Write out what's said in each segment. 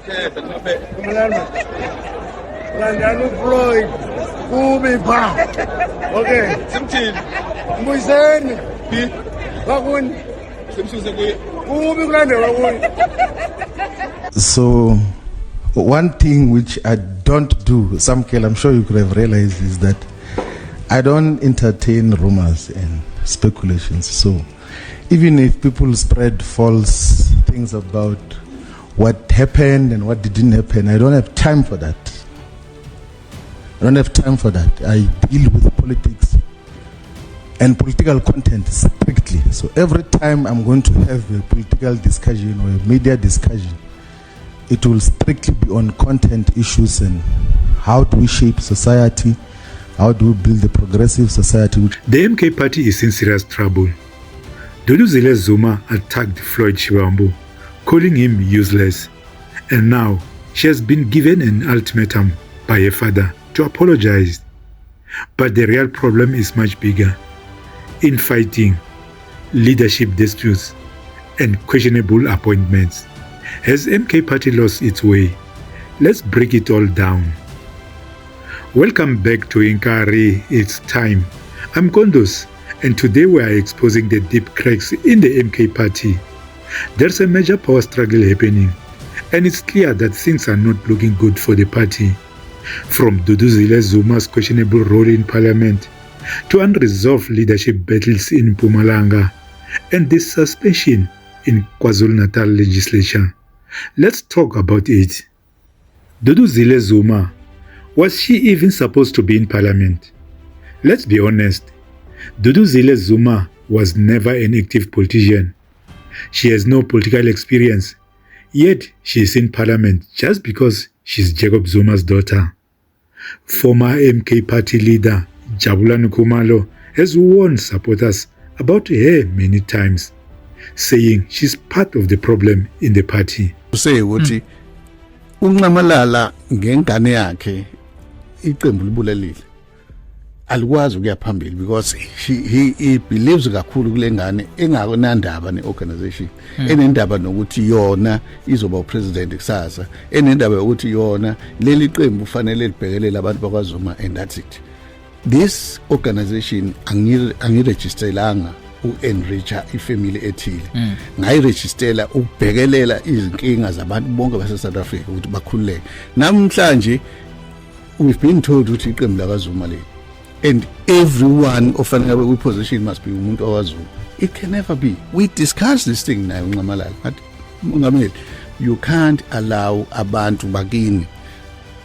Floyd Shivambu. Okay. Mbuyiseni. So, one thing which I don't do, Samkel, I'm sure you could have realized, is that I don't entertain rumors and speculations. So, even if people spread false things about what happened and what didn't happen, I don't have time for that. I deal with politics and political content strictly. So every time I'm going to have a political discussion or a media discussion, it will strictly be on content issues and how do we shape society, how do we build a progressive society. The MK party is in serious trouble. Duduzile Zuma attacked Floyd Shivambu, calling him useless. And now she has been given an ultimatum by her father to apologize. But the real problem is much bigger. Infighting, leadership disputes, and questionable appointments. Has MK party lost its way? Let's break it all down. Welcome back to Inkari, It's Time. I'm Kondos, and today we are exposing the deep cracks in the MK party. There's a major power struggle happening, and it's clear that things are not looking good for the party. From Duduzile Zuma's questionable role in parliament, to unresolved leadership battles in Mpumalanga, and the suspension in KwaZulu-Natal legislature. Let's talk about it. Duduzile Zuma, was she even supposed to be in parliament? Let's be honest, Duduzile Zuma was never an active politician. She has no political experience, yet she is in parliament just because she's Jacob Zuma's daughter. Former MK party leader Jabulani Khumalo has warned supporters about her many times, saying she's part of the problem in the party. Say ukuthi unqamalala ngengane yakhe iqembu libulelile alikwazi ukuya phambili because he believes kakhulu kule ngane engakonandaba neorganization enendaba nokuthi yona izoba president kusasa, enendaba ukuthi yona leli qembu ufanele libhekelele abantu bakwaZuma, and that's it. This organization angiregistrelanga u-enricha ifamily ethile, ngayiregistela ukubhekelela izinkinga zabantu bonke base South Africa ukuthi bakhululeke. Namhlanje we've been told ukuthi iqembu lakaZuma le, and everyone ofanele kwi position must be umuntu owaZuma. It can never be. We discussed this thing nayo unqamalala, but Mongameli, you can't allow abantu bakini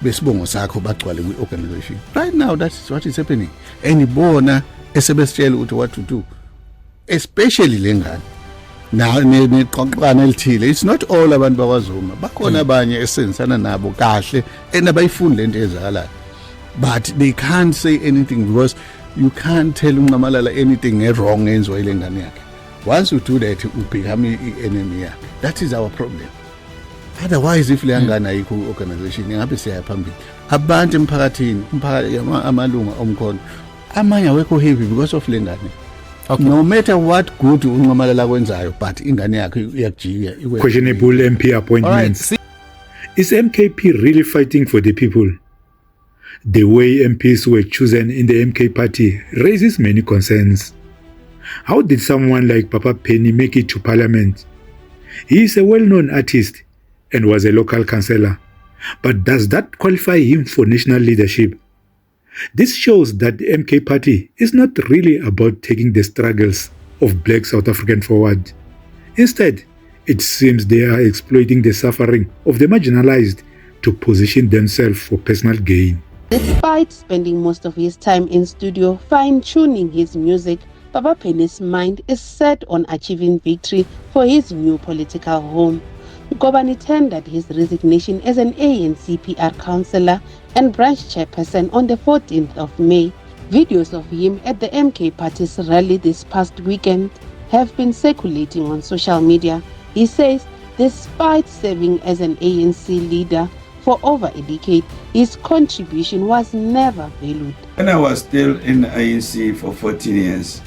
besibongo sakho bagcwale kwi-organization. Right now, that's what is happening. And ibona esebesitshela ukuthi what to do, especially lengane. Now neqoqana elithile, it's not all abantu bakwaZuma. Bakhona abanye esenzana nabo kahle enabayifuni lento ezakalayo. But they can't say anything because you can't tell unqamalala anything wrong enziwa ile ngane yakhe. Once you do that, you become an enemy yakhe. That is our problem. Otherwise, if lengane ayikho organization ingabe siya phambili. Abantu emphakathini, amalunga omkhono amanye awekho happy because of lengane. Okay. No matter what good unqamalala kwenzayo, but ingane yakhe iyakujika. Questionable MP appointments. Right. Is MKP really fighting for the people? The way MPs were chosen in the MK party raises many concerns. How did someone like Papa Penny make it to parliament? He is a well-known artist and was a local councillor. But does that qualify him for national leadership? This shows that the MK party is not really about taking the struggles of black South African forward. Instead, it seems they are exploiting the suffering of the marginalized to position themselves for personal gain. Despite spending most of his time in studio fine-tuning his music, Papa Penny's mind is set on achieving victory for his new political home. Mkhwebane tendered his resignation as an ANC PR councillor and branch chairperson on the 14th of May. Videos of him at the MK party's rally this past weekend have been circulating on social media. He says, despite serving as an ANC leader for over a decade, his contribution was never valued. When I was still in the ANC for 14 years,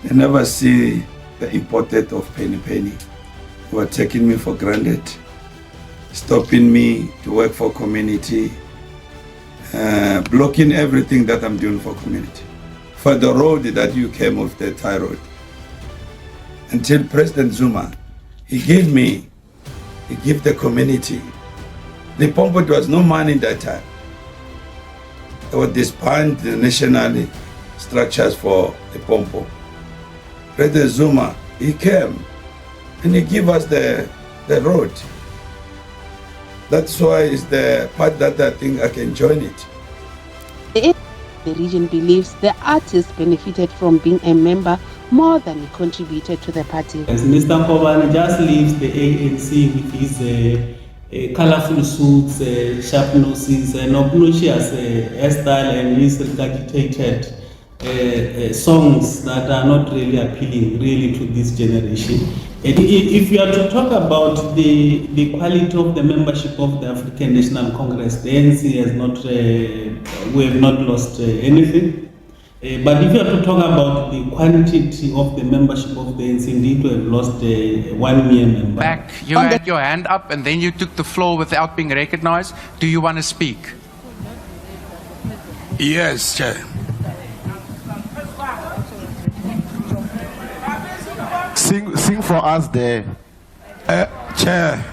I never see the importance of Penny. They were taking me for granted. stopping me to work for community, blocking everything that I'm doing for community. For the road that you came off, the Thai road, until President Zuma, he gave the community. The Pompo, there was no money that time. They would disband the national structures for the Pompo. President Zuma, he came and he gave us the road. That's why it's the part that I think I can join it. The region believes the artist benefited from being a member more than he contributed to the party. As Mr. Mkhwebane just leaves the ANC with his colorful suits, sharp noses, and obnoxious hairstyle, and his regurgitated songs that are not really appealing really to this generation. And if you are to talk about the quality of the membership of the African National Congress, the ANC has not, we have not lost anything. But if you are to talk about the quantity of the membership of the ANC, indeed we have lost 1 million members. Back, you had your hand up and then you took the floor without being recognized. Do you want to speak? Yes, Chair. Sing for us there. Chair,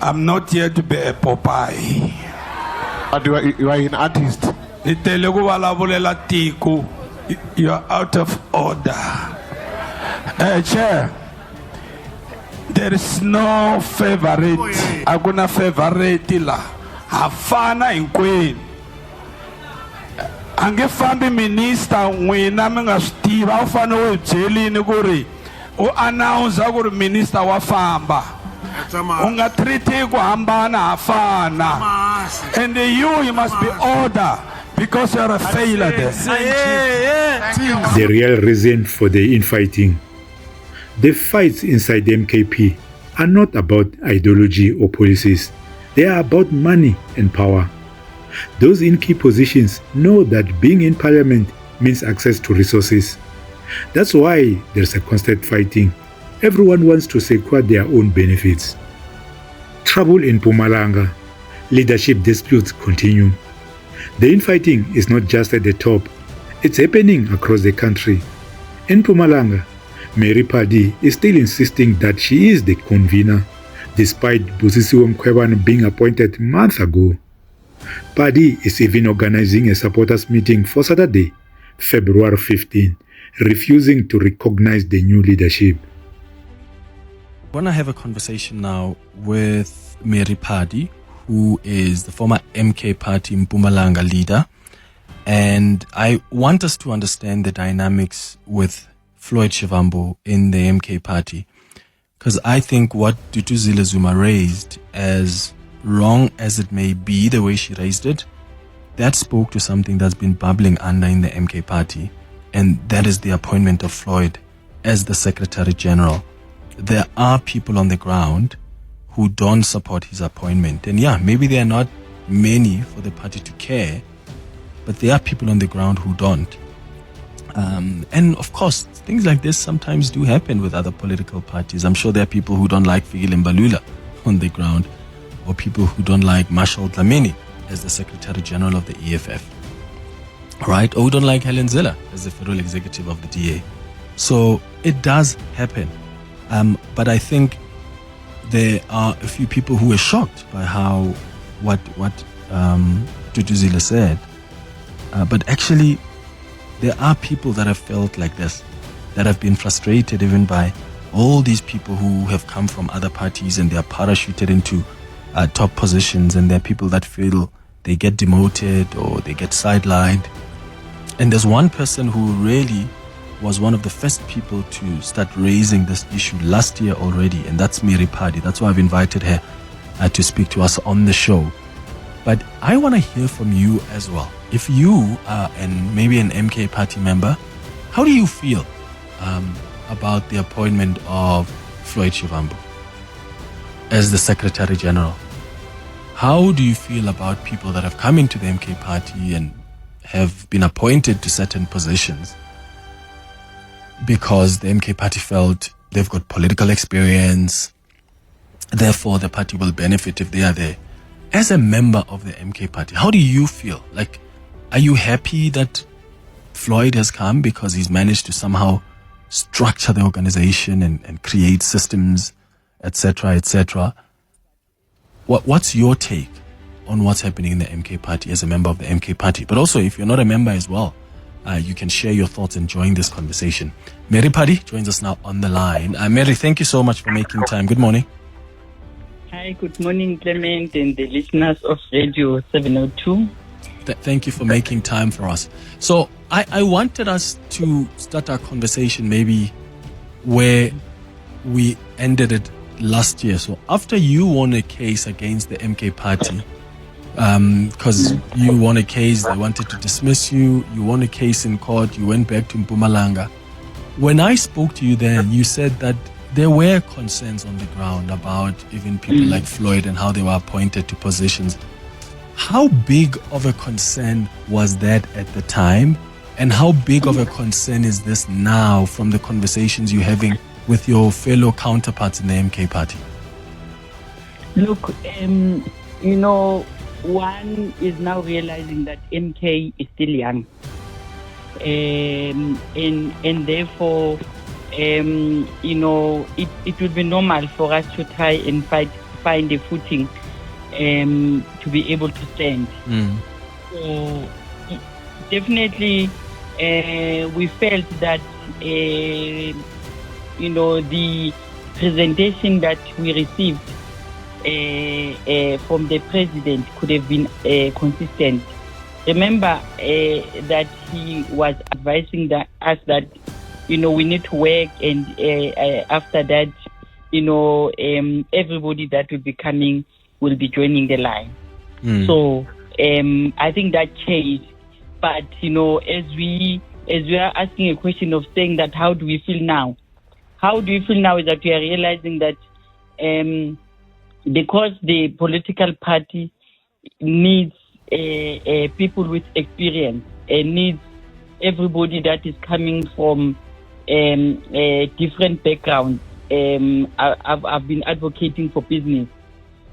I'm not here to be a Popeye. But you are an artist. You are out of order. Chair, there is no favorite. Hakuna favorite la. Hafana in Queen. Angefambi minister wena mengastiva ufana wejelini kuri u announce kuri minister wafamba unga treaty kuhambana hafana and you must be order because you are a failure there. The real reason for the infighting. The fights inside the MKP are not about ideology or policies. They are about money and power. Those in key positions know that being in parliament means access to resources. That's why there's a constant fighting. Everyone wants to secure their own benefits. Trouble in Mpumalanga. Leadership disputes continue. The infighting is not just at the top. It's happening across the country. In Mpumalanga, Padi is still insisting that she is the convener, despite Busisiwe Mkhwebane being appointed months ago. Padi is even organizing a supporters meeting for Saturday, February 15, refusing to recognize the new leadership. I want to have a conversation now with Padi, who is the former MK Party Mpumalanga leader. And I want us to understand the dynamics with Floyd Shivambu in the MK Party. Because I think what Duduzile Zuma raised, as wrong as it may be, the way she raised it, that spoke to something that's been bubbling under in the MK Party, and that is the appointment of Floyd as the Secretary General. There are people on the ground who don't support his appointment, and yeah, maybe there are not many for the party to care, but there are people on the ground who don't. And of course, things like this sometimes do happen with other political parties. I'm sure there are people who don't like Fikile Mbalula on the ground, or people who don't like Marshall Dlamini as the Secretary General of the EFF, right? Or who don't like Helen Zille as the Federal Executive of the DA. So it does happen. But I think there are a few people who were shocked by what Duduzile said. But actually, there are people that have felt like this, that have been frustrated even by all these people who have come from other parties and they are parachuted into top positions, and there are people that feel they get demoted or they get sidelined. And there's one person who really was one of the first people to start raising this issue last year already, and that's Padi. That's why I've invited her to speak to us on the show. But I want to hear from you as well. If you are maybe an MK Party member, how do you feel about the appointment of Floyd Shivambu as the Secretary General? How do you feel about people that have come into the MK Party and have been appointed to certain positions because the MK Party felt they've got political experience, therefore the party will benefit if they are there. As a member of the MK party, how do you feel? Like, are you happy that Floyd has come because he's managed to somehow structure the organization and create systems, etc., etc.? What's your take on what's happening in the MK party as a member of the MK party? But also, if you're not a member as well, you can share your thoughts and join this conversation. Mary Padi joins us now on the line. Mary, thank you so much for making time. Good morning. Hi, good morning, Clement and the listeners of Radio 702. Thank you for making time for us. So I wanted us to start our conversation maybe where we ended it last year. So after you won a case against the MK party, because you won a case, they wanted to dismiss you, you won a case in court, you went back to Mpumalanga. When I spoke to you then, you said that there were concerns on the ground about even people like Floyd and how they were appointed to positions. How big of a concern was that at the time? And how big of a concern is this now from the conversations you're having with your fellow counterparts in the MK party? Look, one is now realizing that MK is still young. And therefore, it would be normal for us to try and find a footing to be able to stand. So definitely, we felt that the presentation that we received from the president could have been consistent. Remember that he was advising us that we need to work, and after that, everybody that will be coming will be joining the line. So I think that changed. But as we are asking a question of saying that, how do we feel now? How do we feel now is that we are realizing that because the political party needs people with experience, needs everybody that is coming from different backgrounds. I've been advocating for business.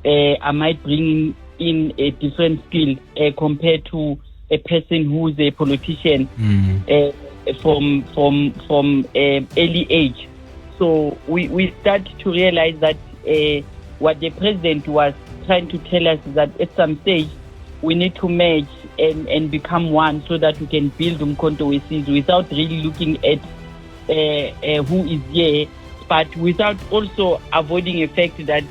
I might bring in a different skill compared to a person who's a politician from early age. So we start to realize that what the president was trying to tell us is that at some stage we need to merge and become one so that we can build Umkhonto we without really looking at who is here, but without also avoiding the fact that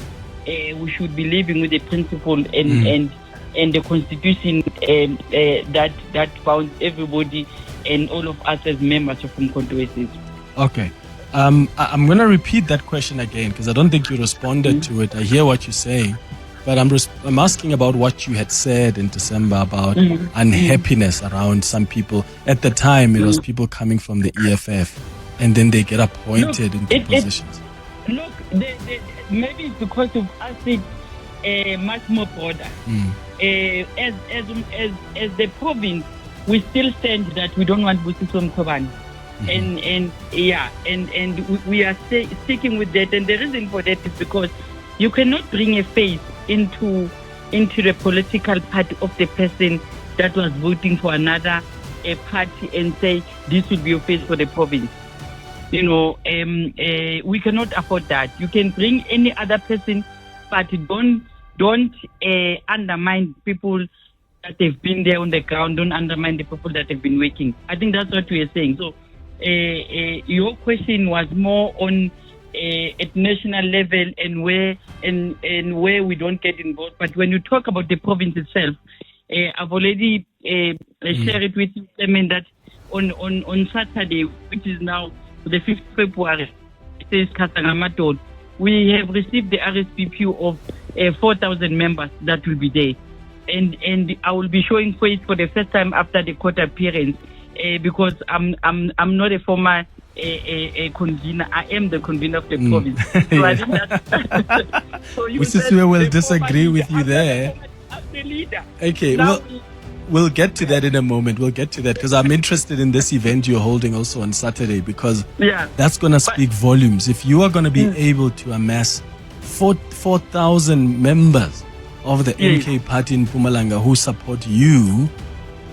we should be living with the principle and the constitution that bounds everybody and all of us as members of Umkhonto. Okay. I'm going to repeat that question again because I don't think you responded to it. I hear what you're saying, but I'm asking about what you had said in December about unhappiness around some people. At the time, it was people coming from the EFF, and then they get appointed into positions. Maybe it's because of us being much more broader. As the province, we still stand that we don't want Busisiwe Mkhwebane. And we are sticking with that, and the reason for that is because you cannot bring a face into the political party of the person that was voting for another party and say this will be your face for the province. We cannot afford that. You can bring any other person, but don't undermine people that have been there on the ground. Don't undermine the people that have been working. I think that's what we are saying. So. Your question was more on at national level and where we don't get involved. But when you talk about the province itself, I've already shared it with you, Clement, that on Saturday, which is now the 5th February, says Kasangamaton, we have received the RSPP of 4,000 members that will be there, and I will be showing face for the first time after the court appearance. Because I'm not a former convener. I am the convener of the province. So I think that so Busisiwe will disagree with you there. I'm the leader. Okay, we'll get to that in a moment. We'll get to that because I'm interested in this event you're holding also on Saturday because that's going to speak volumes. If you are going to be able to amass 4,000 members of the MK party in Mpumalanga who support you,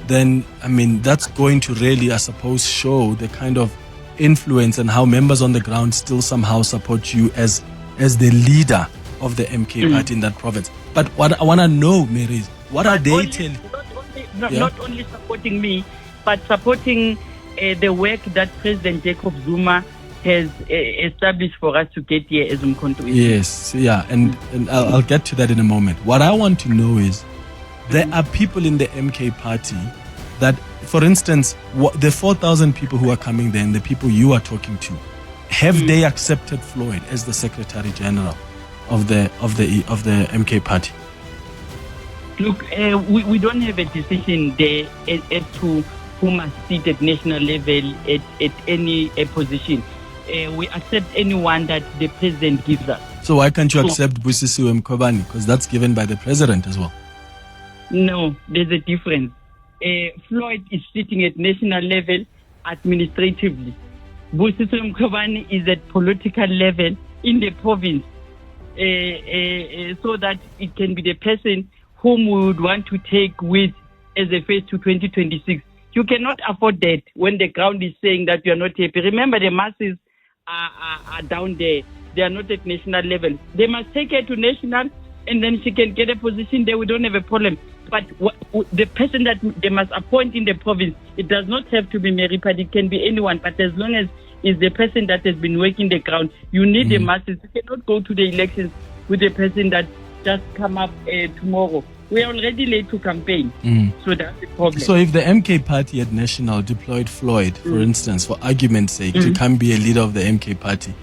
then, I mean, that's going to really, I suppose, show the kind of influence and how members on the ground still somehow support you as the leader of the MK party in that province. But what I want to know, Mary, is what are they telling? Not only supporting me, but supporting the work that President Jacob Zuma has established for us to get here as Umkhonto. Yes, yeah, and I'll get to that in a moment. What I want to know is, there are people in the MK party that, for instance, the 4,000 people who are coming there and the people you are talking to, have they accepted Floyd as the Secretary General of the MK party? Look, we don't have a decision there as to who must sit at national level at any position. We accept anyone that the president gives us. So why can't you accept Busisiwe Mkhwebane? Because that's given by the president as well. No, there's a difference. Floyd is sitting at national level administratively. Busisiwe Mkhwebane is at political level in the province, so that it can be the person whom we would want to take with as a face to 2026. You cannot afford that when the ground is saying that you are not happy. Remember, the masses are down there. They are not at national level. They must take her to national, and then she can get a position there. We don't have a problem. But the person that they must appoint in the province, it does not have to be Mary Padi. It can be anyone. But as long as it's the person that has been working the ground, you need the masses. You cannot go to the elections with a person that just come up tomorrow. We are already late to campaign. So that's the problem. So if the MK party at national deployed Floyd, for instance, for argument's sake, to come be a leader of the MK party,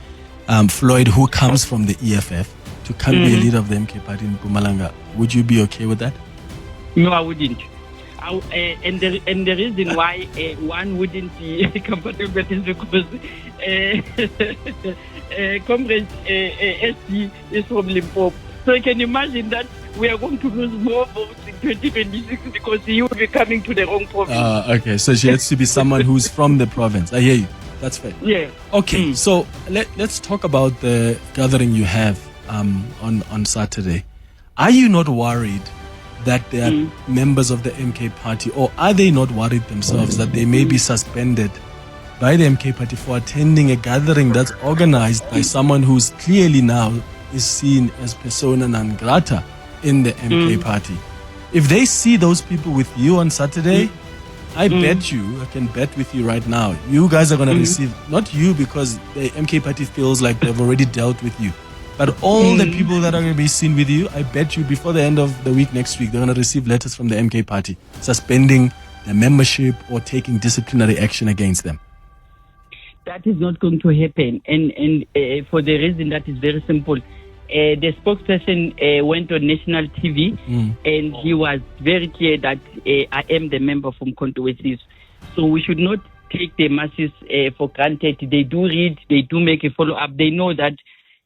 Floyd, who comes from the EFF, to come be a leader of the MK party in Mpumalanga, would you be okay with that? No, I wouldn't. And the reason why one wouldn't be comfortable with is because Comrade SD is from Limpopo. So you can imagine that we are going to lose more votes in 2026 because he will be coming to the wrong province. Okay, so she has to be someone who's from the province. I hear you. That's fair. Yeah. Okay, so let's talk about the gathering you have on Saturday. Are you not worried that there are members of the MK party, or are they not worried themselves that they may be suspended by the MK party for attending a gathering that's organized by someone who's clearly now is seen as persona non grata in the MK party? If they see those people with you on Saturday, I bet you, I can bet with you right now, you guys are going to receive, not you because the MK party feels like they've already dealt with you, but all the people that are going to be seen with you, I bet you before the end of the week next week, they're going to receive letters from the MK party suspending their membership or taking disciplinary action against them. That is not going to happen, and for the reason that is very simple. The spokesperson went on national TV and he was very clear that I am the member from Mkhwebane. So we should not take the masses for granted. They do read, they do make a follow-up. They know that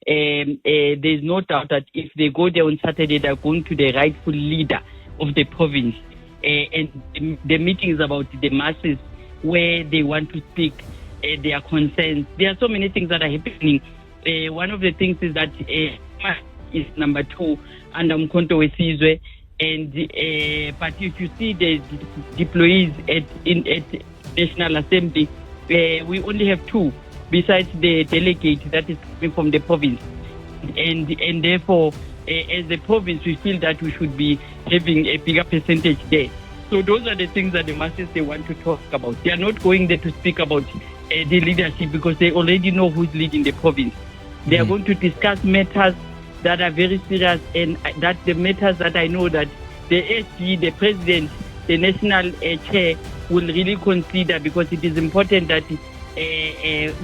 there's no doubt that if they go there on Saturday, they're going to the rightful leader of the province. And the meeting is about the masses where they want to speak their concerns. There are so many things that are happening. One of the things is that is number 2 under Mkhwebane, and but if you see the deployees at National Assembly, we only have 2 besides the delegate that is coming from the province, and therefore as the province we feel that we should be having a bigger percentage there. So those are the things that the masses they want to talk about. They are not going there to speak about the leadership because they already know who's leading the province. They are going to discuss matters that are very serious, and that the matters that I know that the SG, the president, the national chair will really consider, because it is important that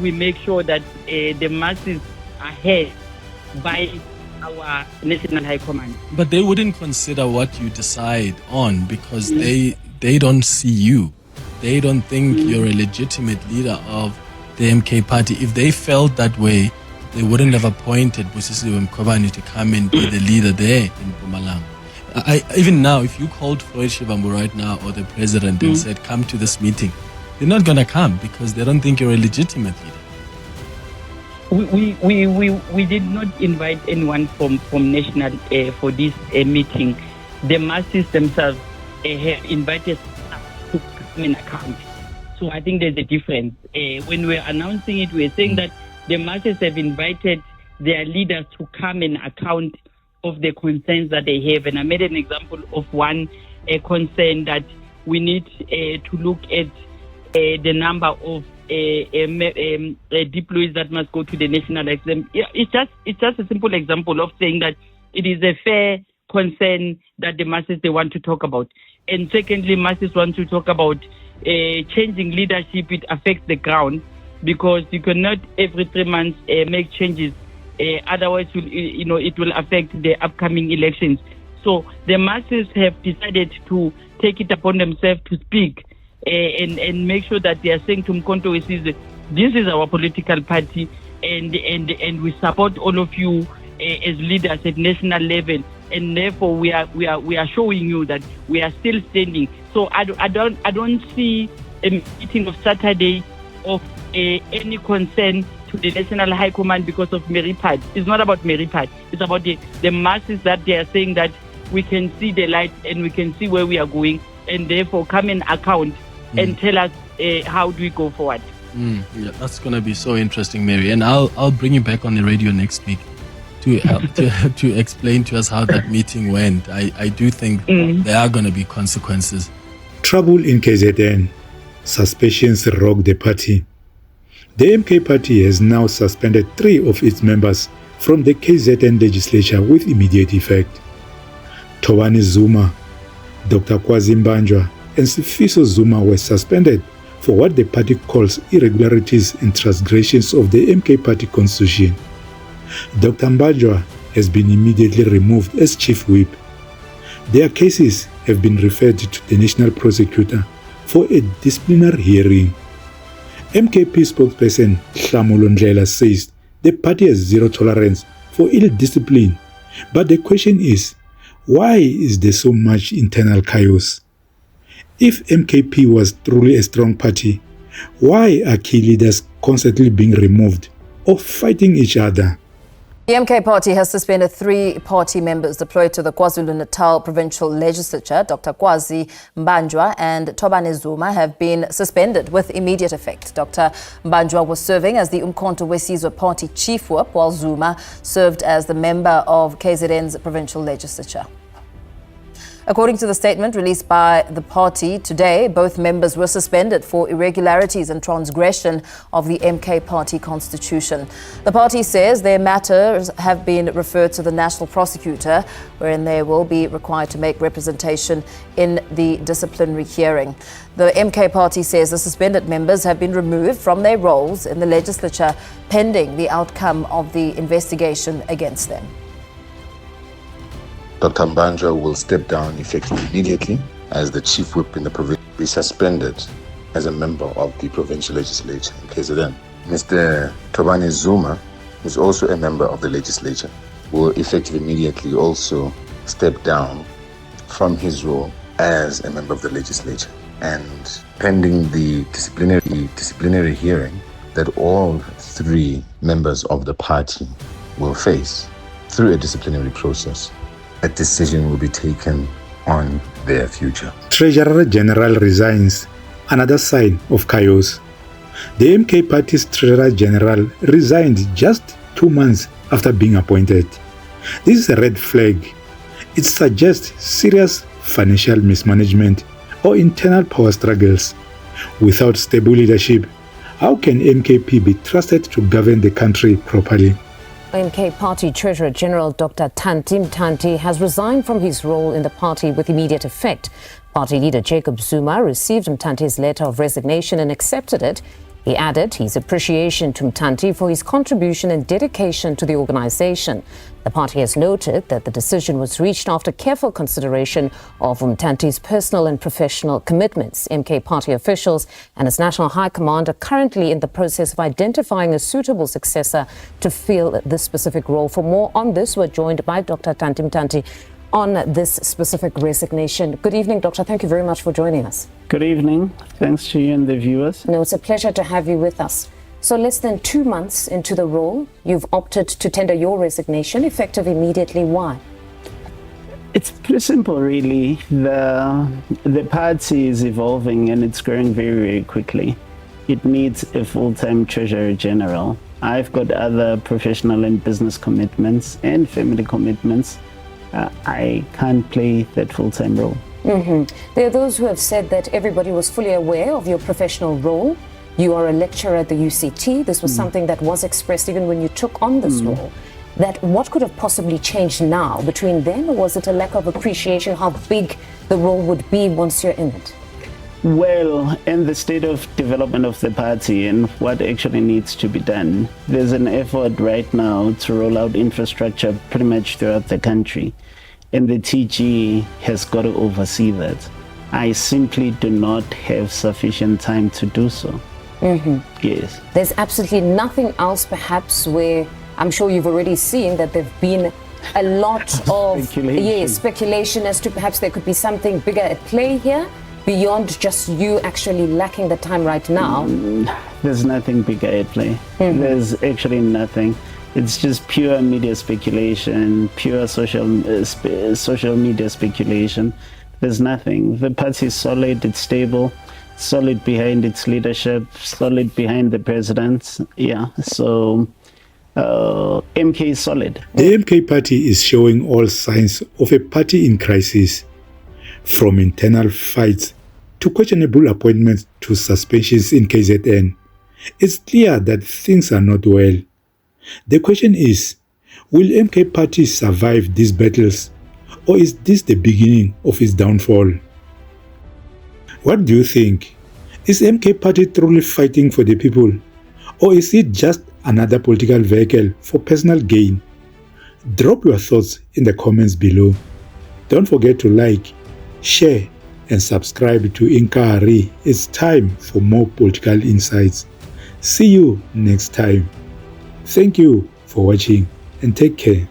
we make sure that the masses are heard by our national high command. But they wouldn't consider what you decide on because they don't see you. They don't think you're a legitimate leader of the MK party. If they felt that way, they wouldn't have appointed Busisiwe Mkhwebane to come and be the leader there in Mpumalanga. Even now, if you called Floyd Shivambu right now or the president and said, come to this meeting, they're not going to come because they don't think you're a legitimate leader. We did not invite anyone from national for this meeting. The masses themselves have invited us to come and account. So I think there's a difference. When we're announcing it, we're saying that the masses have invited their leaders to come and account of the concerns that they have. And I made an example of one concern that we need to look at the number of deployees that must go to the national exam. Yeah, it's just a simple example of saying that it is a fair concern that the masses they want to talk about. And secondly, masses want to talk about changing leadership. It affects the ground because you cannot every 3 months make changes. Otherwise, it will affect the upcoming elections. So the masses have decided to take it upon themselves to speak and make sure that they are saying to Mkhonto, this is our political party, and we support all of you as leaders at national level, and therefore we are showing you that we are still standing. So I don't see a meeting of Saturday of any concern to the National High Command because of Padi. It's not about Padi. It's about the masses that they are saying that we can see the light and we can see where we are going, and therefore come and account and tell us how do we go forward. Yeah, that's going to be so interesting, Mary. And I'll bring you back on the radio next week to explain to us how that meeting went. I do think there are going to be consequences. Trouble in KZN. Suspicions rock the party. The MK party has now suspended 3 of its members from the KZN legislature with immediate effect. Thobani Zuma, Dr. Kwazi Mbanjwa, and Sifiso Zuma were suspended for what the party calls irregularities and transgressions of the MK party constitution. Dr. Mbanjwa has been immediately removed as chief whip. Their cases have been referred to the national prosecutor for a disciplinary hearing. MKP spokesperson Hlamulo Ndlela says the party has zero tolerance for ill discipline, but the question is, why is there so much internal chaos? If MKP was truly a strong party, why are key leaders constantly being removed or fighting each other? The MK party has suspended 3 party members deployed to the KwaZulu-Natal provincial legislature. Dr. Kwazi Mbanjwa and Thobani Zuma have been suspended with immediate effect. Dr. Mbanjwa was serving as the Umkhonto weSizwe party chief whip, while Zuma served as the member of KZN's provincial legislature. According to the statement released by the party today, both members were suspended for irregularities and transgression of the MK party constitution. The party says their matters have been referred to the national prosecutor, wherein they will be required to make representation in the disciplinary hearing. The MK party says the suspended members have been removed from their roles in the legislature pending the outcome of the investigation against them. Dr. Mbanjwa will step down effective immediately as the chief whip in the province, be suspended as a member of the provincial legislature in KZN. Mr. Thobani Zuma, who is also a member of the legislature, will effective immediately also step down from his role as a member of the legislature. And pending the disciplinary hearing that all 3 members of the party will face through a disciplinary process, a decision will be taken on their future. Treasurer General resigns, another sign of chaos. The MK party's Treasurer General resigned just 2 months after being appointed. This is a red flag. It suggests serious financial mismanagement or internal power struggles. Without stable leadership, how can MKP be trusted to govern the country properly? MK Party Treasurer General Dr. Thanti Mthanti has resigned from his role in the party with immediate effect. Party leader Jacob Zuma received Mthanti's letter of resignation and accepted it. He added his appreciation to Mthanti for his contribution and dedication to the organization. The party has noted that the decision was reached after careful consideration of Mthanti's personal and professional commitments. MK party officials and its national high command are currently in the process of identifying a suitable successor to fill this specific role. For more on this, we're joined by Dr. Thanti Mthanti on this specific resignation. Good evening, Doctor. Thank you very much for joining us. Good evening. Thanks to you and the viewers. No, it's a pleasure to have you with us. So less than 2 months into the role, you've opted to tender your resignation, effective immediately. Why? It's pretty simple, really. The party is evolving and it's growing very, very quickly. It needs a full-time treasurer general. I've got other professional and business commitments and family commitments. I can't play that full-time role. There are those who have said that everybody was fully aware of your professional role. You are a lecturer at the UCT. This was something that was expressed even when you took on this role. That what could have possibly changed now between then, or was it a lack of appreciation how big the role would be once you're in it? Well, in the state of development of the party and what actually needs to be done, there's an effort right now to roll out infrastructure pretty much throughout the country. And the TG has got to oversee that. I simply do not have sufficient time to do so. Yes. There's absolutely nothing else perhaps where I'm sure you've already seen that there've been a lot of speculation as to perhaps there could be something bigger at play here beyond just you actually lacking the time right now. There's nothing bigger at play. There's actually nothing. It's just pure media speculation, pure social media speculation. There's nothing. The party is solid, it's stable, solid behind its leadership, solid behind the president. Yeah, so MK is solid. The MK party is showing all signs of a party in crisis, from internal fights to questionable appointments to suspensions in KZN. It's clear that things are not well. The question is, will MK party survive these battles, or is this the beginning of its downfall? What do you think? Is MK party truly fighting for the people, or is it just another political vehicle for personal gain? Drop your thoughts in the comments below. Don't forget to like, share, and subscribe to Inkari. It's time for more political insights. See you next time. Thank you for watching and take care.